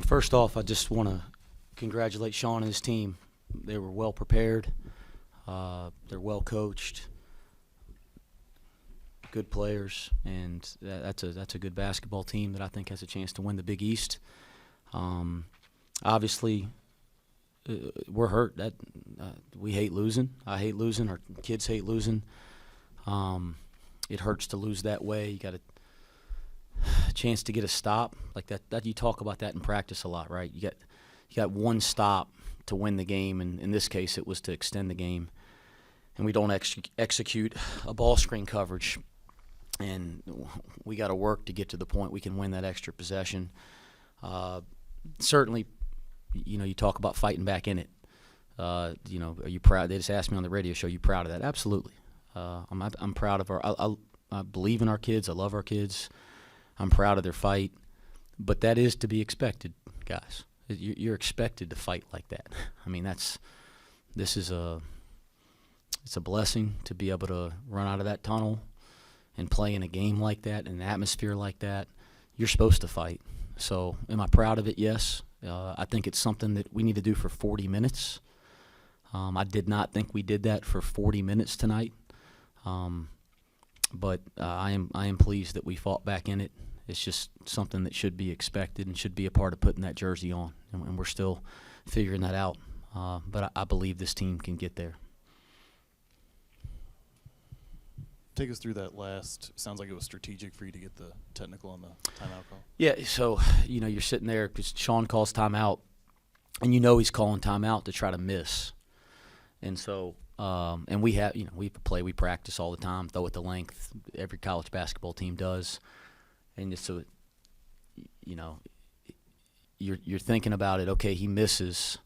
First off, I just want to congratulate Sean and his team. They were well prepared. They're well coached, good players, and that's a good basketball team that I think has a chance to win the Big East. Obviously, we're hurt. We hate losing. I hate losing. Our kids hate losing. It hurts to lose that way. You got a chance to get a stop like that. You talk about that in practice a lot, right? You got one stop to win the game, and in this case, it was to extend the game. And we don't execute a ball screen coverage, and we got to work to get to the point we can win that extra possession. Certainly, you talk about fighting back in it. Are you proud? They just asked me on the radio show, are you proud of that? Absolutely. I'm proud of I believe in our kids. I love our kids. I'm proud of their fight. But that is to be expected, guys. You're expected to fight like that. I mean, it's a blessing to be able to run out of that tunnel and play in a game like that, in an atmosphere like that. You're supposed to fight. So am I proud of it? Yes. I think it's something that we need to do for 40 minutes. I did not think we did that for 40 minutes tonight. But I am pleased that we fought back in it. It's just something that should be expected and should be a part of putting that jersey on, and we're still figuring that out. But I believe this team can get there. Take us through that last. Sounds like it was strategic for you to get the technical on the timeout call. Yeah, so you're sitting there because Sean calls timeout, and he's calling timeout to try to miss. And so, and we have, we practice all the time, throw at the length. Every college basketball team does. And just so, you're thinking about it. Okay, he misses.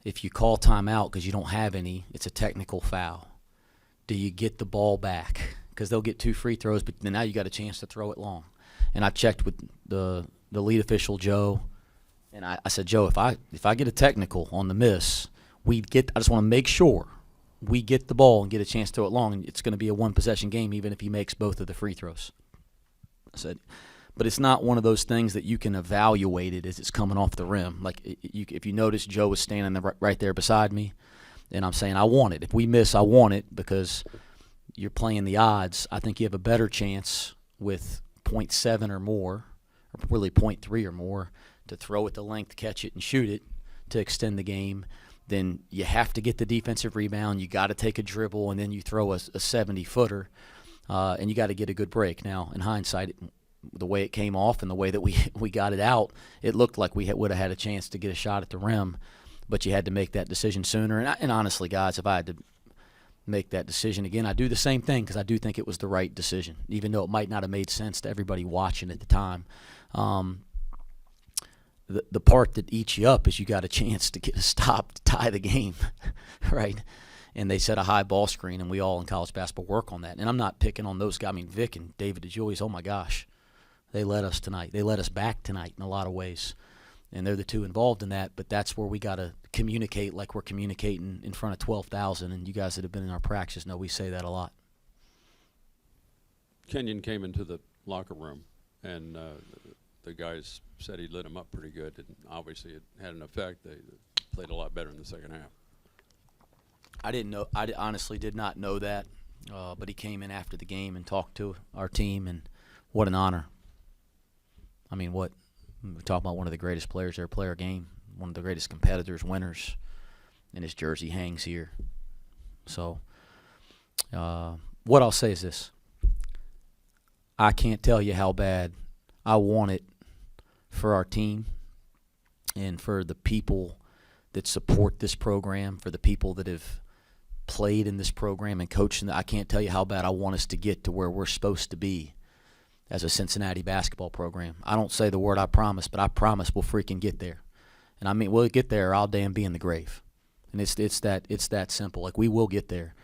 If you call timeout because you don't have any, it's a technical foul. Do you get the ball back? Because they'll get 2 free throws, but then now you got a chance to throw it long. And I checked with the lead official, Joe, and I said, Joe, if I get a technical on the miss, I just want to make sure we get the ball and get a chance to throw it long. And it's going to be a 1-possession game, even if he makes both of the free throws. I said, but it's not one of those things that you can evaluate it as it's coming off the rim. Like if you notice, Joe was standing right there beside me, and I'm saying I want it. If we miss, I want it because you're playing the odds. I think you have a better chance with 0.7 or more, or really 0.3 or more, to throw it the length, catch it, and shoot it to extend the game. Then you have to get the defensive rebound. You got to take a dribble, and then you throw a 70-footer. And you got to get a good break. Now, in hindsight, the way it came off and the way that we got it out, it looked like we would have had a chance to get a shot at the rim, but you had to make that decision sooner. And honestly, guys, if I had to make that decision again, I'd do the same thing because I do think it was the right decision, even though it might not have made sense to everybody watching at the time. The part that eats you up is you got a chance to get a stop to tie the game, right? And they set a high ball screen, and we all in college basketball work on that. And I'm not picking on those guys. I mean, Vic and David DeJulius, oh, my gosh, they led us tonight. They led us back tonight in a lot of ways. And they're the two involved in that, but that's where we got to communicate like we're communicating in front of 12,000. And you guys that have been in our practice know we say that a lot. Kenyon came into the locker room, and the guys said he lit him up pretty good. And obviously it had an effect. They played a lot better in the second half. I didn't know. I honestly did not know that, but he came in after the game and talked to our team, and what an honor. I mean, we talk about one of the greatest players ever play our game, one of the greatest competitors, winners, and his jersey hangs here. So what I'll say is this. I can't tell you how bad I want it for our team and for the people that support this program, for the people that have played in this program and coached. I can't tell you how bad I want us to get to where we're supposed to be as a Cincinnati basketball program. I don't say the word I promise, but I promise we'll freaking get there. And I mean, we'll get there or I'll damn be in the grave. And it's that simple. Like, we will get there.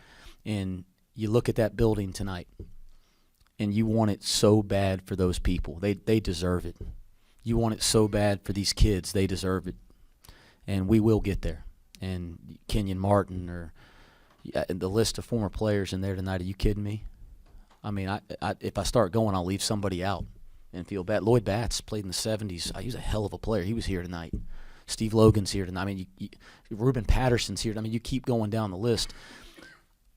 And you look at that building tonight, and you want it so bad for those people. They deserve it. You want it so bad for these kids. They deserve it. And we will get there. And Kenyon Martin or the list of former players in there tonight, are you kidding me? I mean, if I start going, I'll leave somebody out. and feel bad. Lloyd Batts played in the 70s. He was a hell of a player. He was here tonight. Steve Logan's here tonight. I mean, Ruben Patterson's here. I mean, you keep going down the list.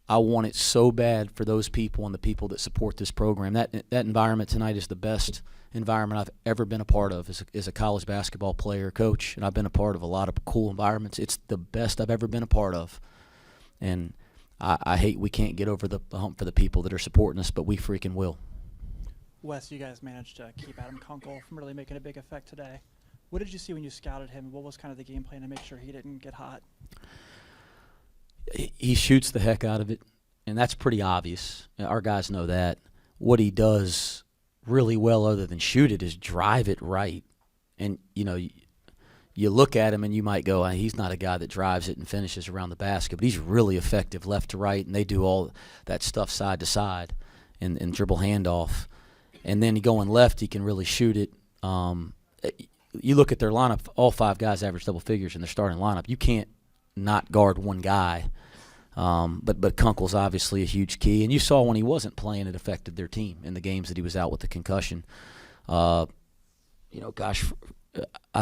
I want it so bad for those people and the people that support this program. That environment tonight is the best environment I've ever been a part of as a college basketball player, coach, and I've been a part of a lot of cool environments. It's the best I've ever been a part of. And I hate we can't get over the hump for the people that are supporting us, but we freaking will. Wes, you guys managed to keep Adam Kunkel from really making a big effect today. What did you see when you scouted him? What was kind of the game plan to make sure he didn't get hot? He shoots the heck out of it, and that's pretty obvious. Our guys know that. What he does really well other than shoot it is drive it right. And, you look at him and you might go, he's not a guy that drives it and finishes around the basket, but he's really effective left to right, and they do all that stuff side to side and dribble handoff. And then going left, he can really shoot it. You look at their lineup, all 5 guys average double figures in their starting lineup. You can't not guard one guy. But Kunkel's obviously a huge key. And you saw when he wasn't playing, it affected their team in the games that he was out with the concussion. I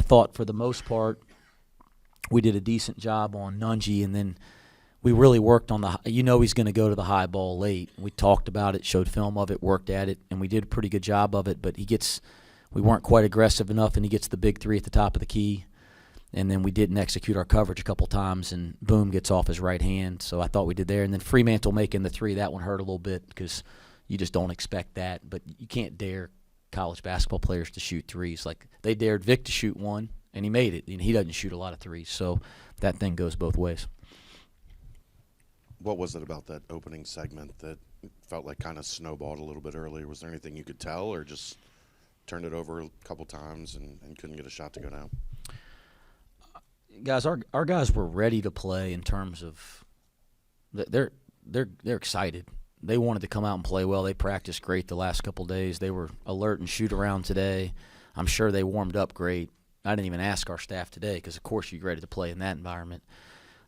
thought for the most part we did a decent job on Nunji, and then we really worked on he's going to go to the high ball late. We talked about it, showed film of it, worked at it, and we did a pretty good job of it. But we weren't quite aggressive enough, and he gets the big 3 at the top of the key. And then we didn't execute our coverage a couple times, and boom, gets off his right hand. So I thought we did there. And then Fremantle making the 3, that one hurt a little bit because you just don't expect that. But you can't dare college basketball players to shoot threes. Like, they dared Vic to shoot one, and he made it. And he doesn't shoot a lot of threes. So that thing goes both ways. What was it about that opening segment that felt like kind of snowballed a little bit earlier? Was there anything you could tell, or just turned it over a couple times and couldn't get a shot to go down? Guys, our guys were ready to play in terms of they're excited. They wanted to come out and play well. They practiced great the last couple days. They were alert and shoot around today. I'm sure they warmed up great. I didn't even ask our staff today because, of course, you're ready to play in that environment.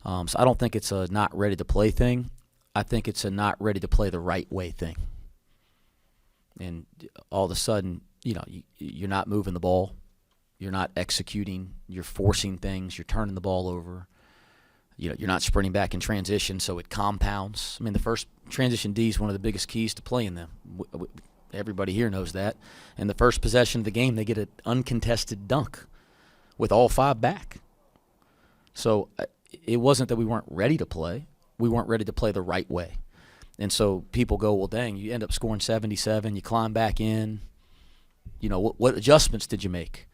So I don't think it's a not ready to play thing. I think it's a not ready to play the right way thing. And all of a sudden, you're not moving the ball. You're not executing. You're forcing things. You're turning the ball over. You're not sprinting back in transition, so it compounds. I mean, the first transition D is one of the biggest keys to playing them. Everybody here knows that. And the first possession of the game, they get an uncontested dunk with all 5 back. So it wasn't that we weren't ready to play. We weren't ready to play the right way. And so people go, well, dang, you end up scoring 77. You climb back in. What adjustments did you make?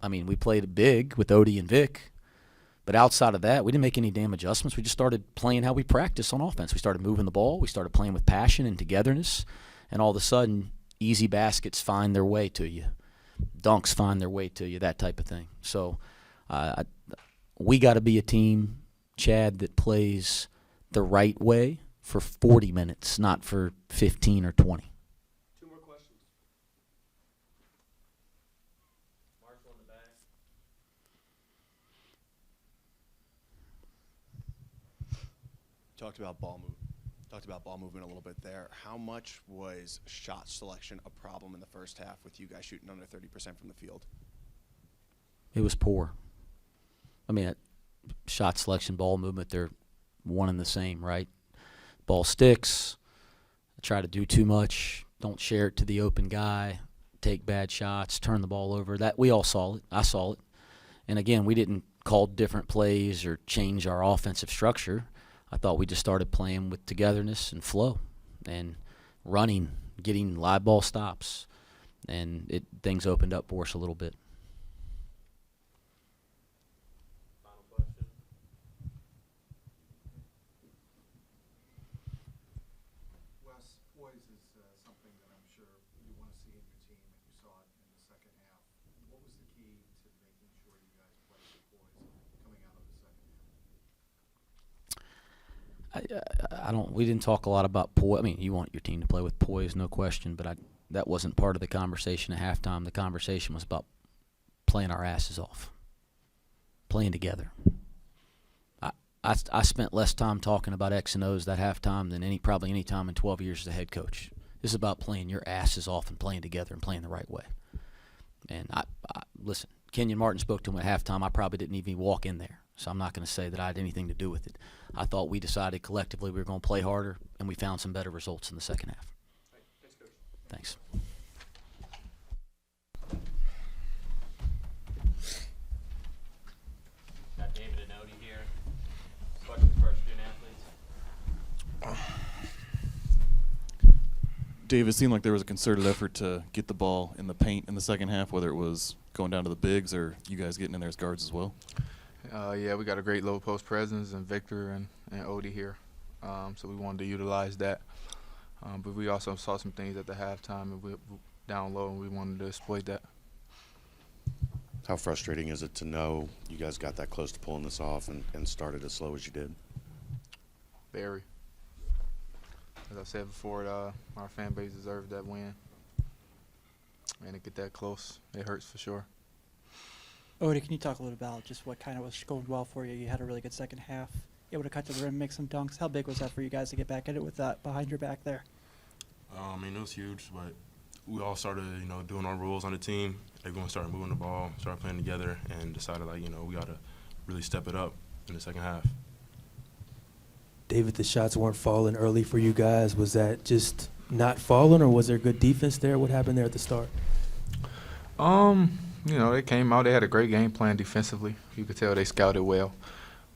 I mean, we played big with Odie and Vic. But outside of that, we didn't make any damn adjustments. We just started playing how we practice on offense. We started moving the ball. We started playing with passion and togetherness. And all of a sudden, easy baskets find their way to you. Dunks find their way to you, that type of thing. So we got to be a team, Chad, that plays the right way for 40 minutes, not for 15 or 20. Two more questions. Marshall in the back. Talked about ball movement a little bit there. How much was shot selection a problem in the first half with you guys shooting under 30% from the field? It was poor. I mean, shot selection, ball movement, they're one and the same, right? Ball sticks, try to do too much, don't share it to the open guy, take bad shots, turn the ball over. That we all saw it. I saw it. And again, we didn't call different plays or change our offensive structure. I thought we just started playing with togetherness and flow and running, getting live ball stops, and things opened up for us a little bit. Final question. Wes, poise is something that I'm sure you want to see in your team, and you saw it in the second half. What was the key to making sure you guys played with poise coming out of the second half? We didn't talk a lot about poise. I mean, you want your team to play with poise, no question, but that wasn't part of the conversation at halftime. The conversation was about playing our asses off, playing together. I spent less time talking about X and O's that halftime than probably any time in 12 years as a head coach. This is about playing your asses off and playing together and playing the right way. And I listen, Kenyon Martin spoke to him at halftime. I probably didn't even walk in there, so I'm not going to say that I had anything to do with it. I thought we decided collectively we were going to play harder, and we found some better results in the second half. Thanks. Got David and Odie here. Questions for our student athletes? Dave, it seemed like there was a concerted effort to get the ball in the paint in the second half, whether it was going down to the bigs or you guys getting in there as guards as well. Yeah, we got a great low post presence and Victor and Odie here, so we wanted to utilize that. But we also saw some things at the halftime and we down low, and we wanted to exploit that. How frustrating is it to know you guys got that close to pulling this off and started as slow as you did? Very. As I said before, our fan base deserved that win. And to get that close, it hurts for sure. Odie, can you talk a little about just what kind of was going well for you? You had a really good second half. Able to cut to the rim, make some dunks. How big was that for you guys to get back at it with that behind your back there? I mean, it was huge, but we all started, doing our rules on the team. Everyone started moving the ball, started playing together, and decided, we got to really step it up in the second half. David, the shots weren't falling early for you guys. Was that just not falling, or was there good defense there? What happened there at the start? They came out. They had a great game plan defensively. You could tell they scouted well.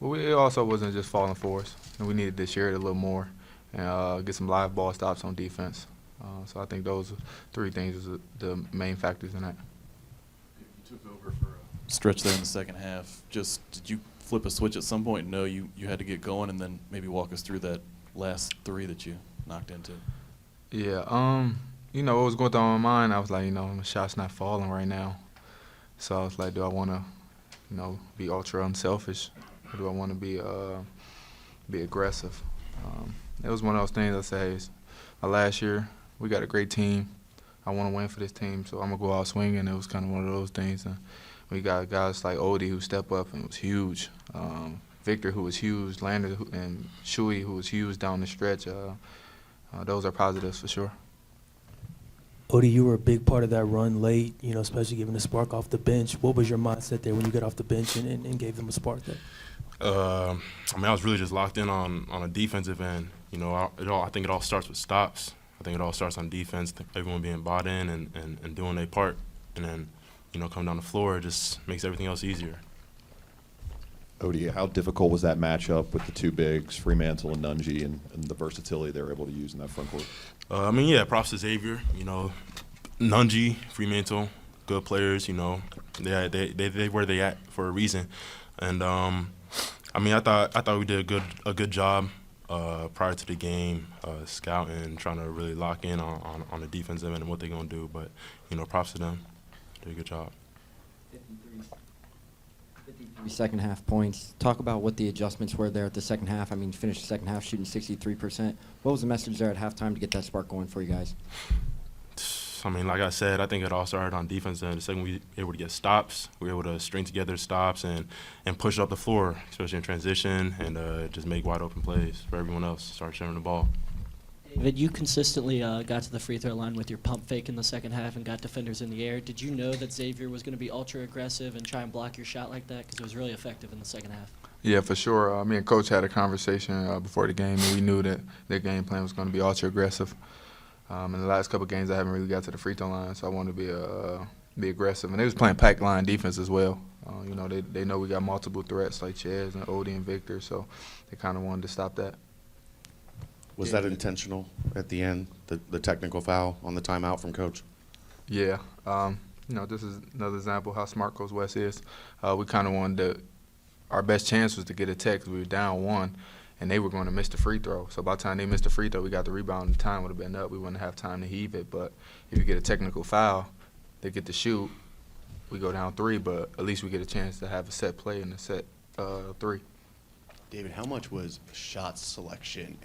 But it also wasn't just falling for us. And we needed to share it a little more and get some live ball stops on defense. So I think those three things was the main factors in that. You took over for a stretch there in the second half. Just did you flip a switch at some point and know you had to get going, and then maybe walk us through that last three that you knocked into? Yeah, what was going through my mind, I was like, my shot's not falling right now. So I was like, do I want to, be ultra unselfish, or do I want to be aggressive? It was one of those things I said, hey, last year we got a great team. I want to win for this team, so I'm going to go out swinging. It was kind of one of those things. We got guys like Odie who stepped up and was huge. Victor, who was huge. Lander and Shui, who was huge down the stretch. Those are positives for sure. Odie, you were a big part of that run late, especially giving the spark off the bench. What was your mindset there when you got off the bench and gave them a spark there? I was really just locked in on a defensive end. I think it all starts with stops. I think it all starts on defense, everyone being bought in and doing their part. And then, coming down the floor, it just makes everything else easier. Odie, how difficult was that matchup with the two bigs, Fremantle and Nunji, and the versatility they were able to use in that front court? Props to Xavier. Nunji, Fremantle, good players. They where they at for a reason. And I thought we did a good job prior to the game, scouting, trying to really lock in on the defensive end and what they're gonna do. But props to them. Did a good job. 53 second half points. Talk about what the adjustments were there at the second half. Finished the second half shooting 63%. What was the message there at halftime to get that spark going for you guys? Like I said, I think it all started on defense. And the second we were able to get stops, we were able to string together stops and push up the floor, especially in transition, and just make wide open plays for everyone else. Start sharing the ball. David, you consistently got to the free throw line with your pump fake in the second half and got defenders in the air. Did you know that Xavier was going to be ultra aggressive and try and block your shot like that? Because it was really effective in the second half. Yeah, for sure. Me and Coach had a conversation before the game, and we knew that their game plan was going to be ultra aggressive. In the last couple of games, I haven't really got to the free throw line, so I wanted to be aggressive. And they was playing pack line defense as well. They know we got multiple threats like Chez and Odie and Victor, so they kind of wanted to stop that. Was that intentional at the end, the technical foul on the timeout from Coach? Yeah. This is another example of how smart Coach West is. We kind of wanted to – our best chance was to get a tech because we were down one, and they were going to miss the free throw. So by the time they missed the free throw, we got the rebound and the time would have been up. We wouldn't have time to heave it. But if you get a technical foul, they get to shoot. We go down three, but at least we get a chance to have a set play and a set three. David, how much was shot selection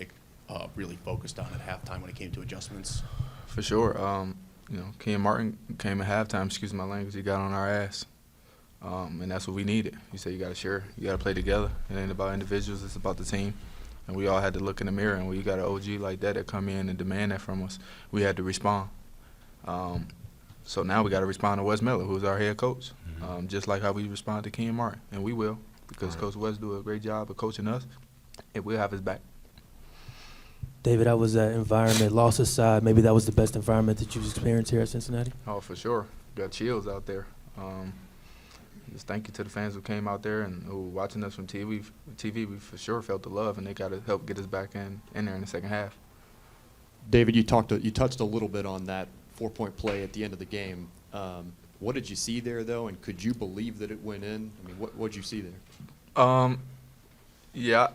really focused on at halftime when it came to adjustments? For sure. Kenyon Martin came at halftime, excuse my language, he got on our ass. And that's what we needed. He said you got to share, you got to play together. It ain't about individuals, it's about the team. And we all had to look in the mirror, and when you got an OG like that come in and demand that from us, we had to respond. So now we got to respond to Wes Miller, who's our head coach, just like how we respond to Ken Martin, and we will, because Coach Wes do a great job of coaching us, and we'll have his back. David, how was that environment? Loss aside, maybe that was the best environment that you've experienced here at Cincinnati? Oh, for sure. Got chills out there. Just thank you to the fans who came out there and who were watching us from TV. We for sure felt the love, and they got to help get us back in there in the second half. David, you touched a little bit on that 4-point play at the end of the game. What did you see there, though, and could you believe that it went in? I mean, what did you see there? Yeah,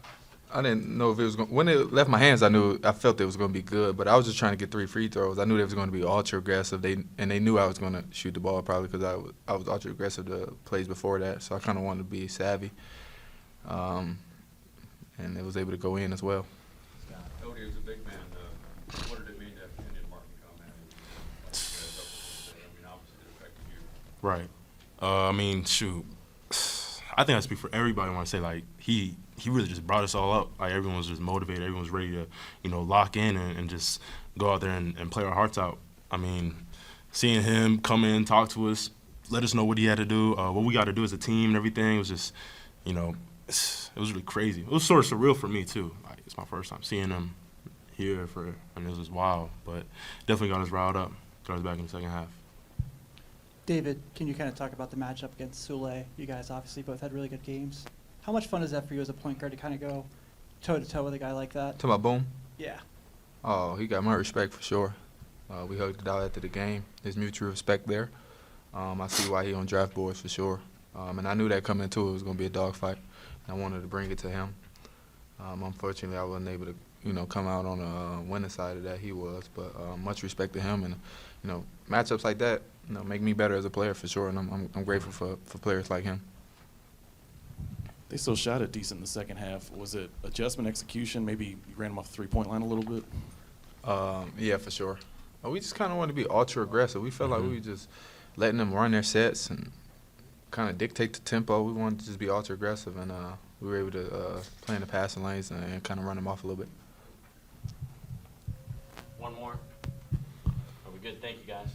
I didn't know if it was going. When it left my hands, I felt it was going to be good, but I was just trying to get 3 free throws. I knew they was going to be ultra aggressive. They knew I was going to shoot the ball probably because I was ultra aggressive the plays before that, so I kind of wanted to be savvy, and it was able to go in as well. Cody was a big man. What did it mean to have Kenyon Martin come in? I mean, obviously it affected you. Right. I mean, shoot. I think I speak for everybody when I say, like, he really just brought us all up. Like, everyone was just motivated. Everyone was ready to, lock in and just go out there and play our hearts out. I mean, seeing him come in, talk to us, let us know what he had to do, what we got to do as a team and everything, it was just, it was really crazy. It was sort of surreal for me, too. Like, it's my first time seeing him here it was just wild. But definitely got us riled up, got us back in the second half. David, can you kind of talk about the matchup against Sule? You guys obviously both had really good games. How much fun is that for you as a point guard to kind of go toe-to-toe with a guy like that? Talking about Boom? Yeah. Oh, he got my respect for sure. We hugged it out after the game. There's mutual respect there. I see why he on draft boards for sure. And I knew that coming into it was going to be a dogfight. I wanted to bring it to him. Unfortunately, I wasn't able to, come out on the winning side of that. He was, but much respect to him. And matchups like that, make me better as a player for sure. And I'm grateful for players like him. They still shot it decent in the second half. Was it adjustment, execution? Maybe you ran them off the 3-point line a little bit? Yeah, for sure. We just kind of wanted to be ultra aggressive. We felt like we were just letting them run their sets and kind of dictate the tempo. We wanted to just be ultra aggressive, and we were able to play in the passing lanes and kind of run them off a little bit. One more. Are we good? Thank you, guys.